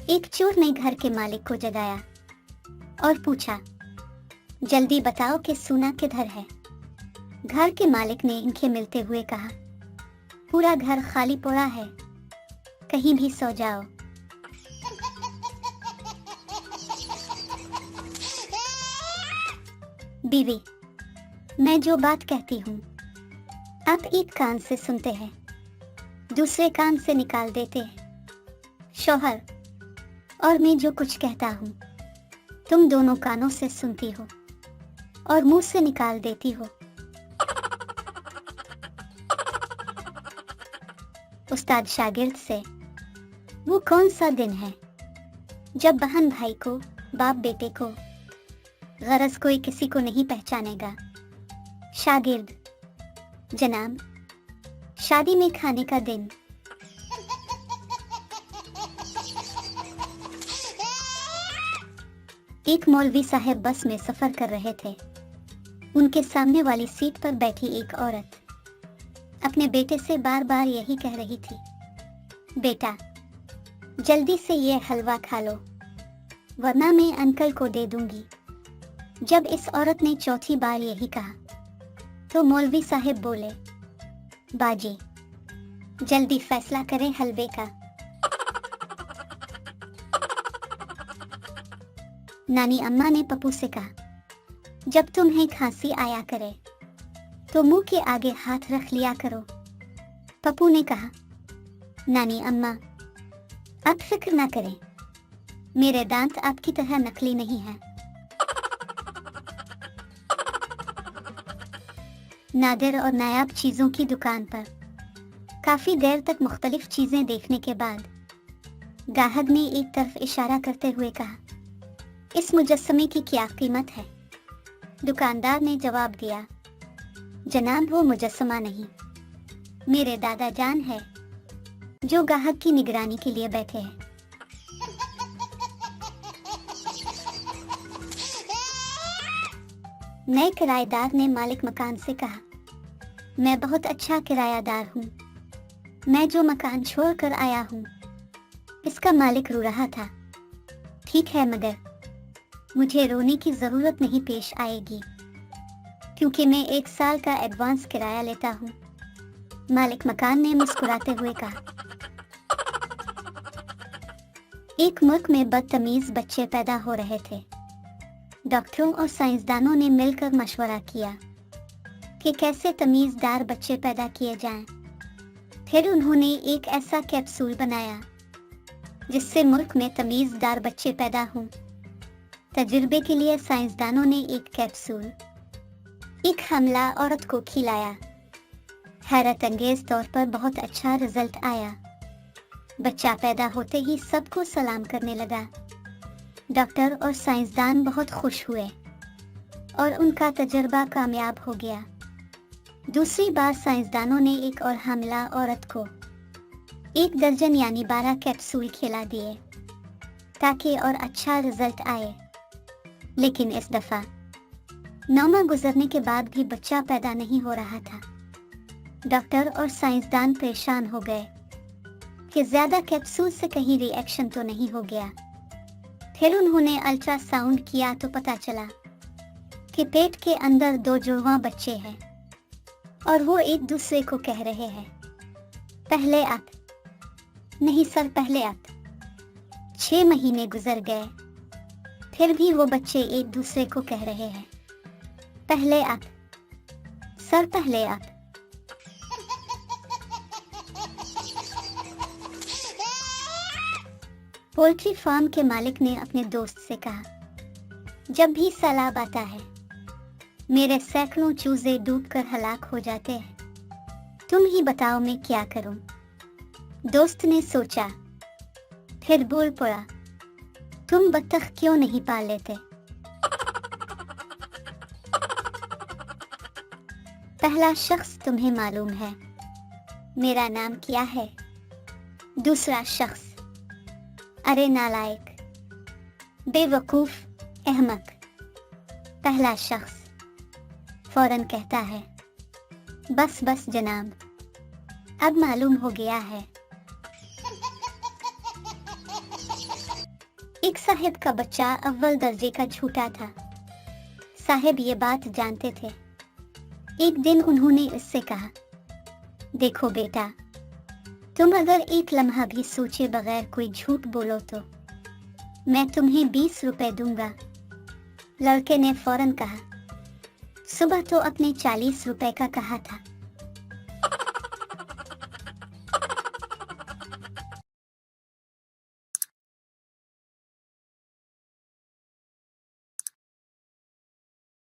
एक चोर ने घर के मालिक को जगाया और पूछा, जल्दी बताओ कि सोना किधर है। घर के मालिक ने इनके मिलते हुए कहा, पूरा घर खाली पड़ा है, कहीं भी सो जाओ। बीवी, मैं जो बात कहती हूँ आप एक कान से सुनते हैं, दूसरे कान से निकाल देते हैं। शौहर, और मैं जो कुछ कहता हूँ तुम दोनों कानों से सुनती हो और मुंह से निकाल देती हो। उस्ताद शागिर्द से, वो कौन सा दिन है जब बहन भाई को, बाप बेटे को, गरज कोई किसी को नहीं पहचानेगा। शागिर्द, जनाब, शादी में खाने का दिन। एक मौलवी साहब बस में सफर कर रहे थे। उनके सामने वाली सीट पर बैठी एक औरत अपने बेटे से बार बार यही कह रही थी, बेटा जल्दी से ये हलवा खा लो वरना मैं अंकल को दे दूंगी। जब इस औरत ने चौथी बार यही कहा तो मौलवी साहब बोले, बाजी जल्दी फैसला करें हलवे का। नानी अम्मा ने पप्पू से कहा, जब तुम्हें खांसी आया करे तो मुंह के आगे हाथ रख लिया करो। पप्पू ने कहा, नानी अम्मा आप फिक्र ना करें, मेरे दांत आपकी तरह नकली नहीं हैं। नादिर और नायाब चीजों की दुकान पर काफी देर तक मुख्तलिफ चीजें देखने के बाद गाहक ने एक तरफ इशारा करते हुए कहा, इस मुजस्समे की क्या कीमत है? दुकानदार ने जवाब दिया, जनाब वो मुजस्समा नहीं, मेरे दादा जान है जो गाहक की निगरानी के लिए बैठे हैं। नए किराएदार ने मालिक मकान से कहा, मैं बहुत अच्छा किरायादार हूँ, मैं जो मकान छोड़कर आया हूँ इसका मालिक रो रहा था। ठीक है, मगर मुझे रोने की जरूरत नहीं पेश आएगी क्योंकि मैं 1 साल का एडवांस किराया लेता हूँ। मालिक मकान ने मुस्कुराते हुए कहा। एक मुल्क में बदतमीज बच्चे पैदा हो रहे थे। डॉक्टरों और साइंसदानों ने मिलकर मशवरा किया कि कैसे तमीजदार बच्चे पैदा किए जाएं। फिर उन्होंने एक ऐसा कैप्सूल बनाया जिससे मुल्क में तमीजदार बच्चे पैदा हों। तजुर्बे के लिए साइंसदानों ने एक कैप्सूल एक हमला औरत को खिलाया। हैरत अंगेज तौर पर बहुत अच्छा रिजल्ट आया। बच्चा पैदा होते ही सबको सलाम करने लगा। डॉक्टर और साइंसदान बहुत खुश हुए और उनका तजुर्बा कामयाब हो गया। दूसरी बार साइंसदानों ने एक और हमला औरत को 1 दर्जन यानी 12 कैप्सूल खिला दिए ताकि और अच्छा रिजल्ट आए। लेकिन इस दफा 9 माह गुजरने के बाद भी बच्चा पैदा नहीं हो रहा था। डॉक्टर और साइंसदान परेशान हो गए कि ज्यादा कैप्सूल से कहीं रिएक्शन तो नहीं हो गया। फिर उन्होंने अल्ट्रासाउंड किया तो पता चला कि पेट के अंदर 2 जुड़वां बच्चे हैं और वो एक दूसरे को कह रहे हैं, पहले आप। नहीं सर, पहले आप। 6 महीने गुजर गए, फिर भी वो बच्चे एक दूसरे को कह रहे हैं, पहले आप सर, पहले आप। पोल्ट्री फार्म के मालिक ने अपने दोस्त से कहा, जब भी सैलाब आता है मेरे सैकड़ों चूजे डूबकर हलाक हो जाते हैं, तुम ही बताओ मैं क्या करूं। दोस्त ने सोचा, फिर बोल पड़ा, तुम बत्तख क्यों नहीं पाल लेते? पहला शख्स, तुम्हें मालूम है मेरा नाम क्या है? दूसरा शख्स, अरे नालायक, बेवकूफ, अहमक। पहला शख्स फौरन कहता है, बस बस जनाब, अब मालूम हो गया है। एक साहब का बच्चा अव्वल दर्जे का झूठा था। साहब ये बात जानते थे। एक दिन उन्होंने उससे कहा, देखो बेटा, तुम अगर एक लम्हा भी सोचे बगैर कोई झूठ बोलो तो मैं तुम्हें 20 रुपए दूंगा। लड़के ने फौरन कहा, सुबह तो अपने 40 रुपए का कहा था।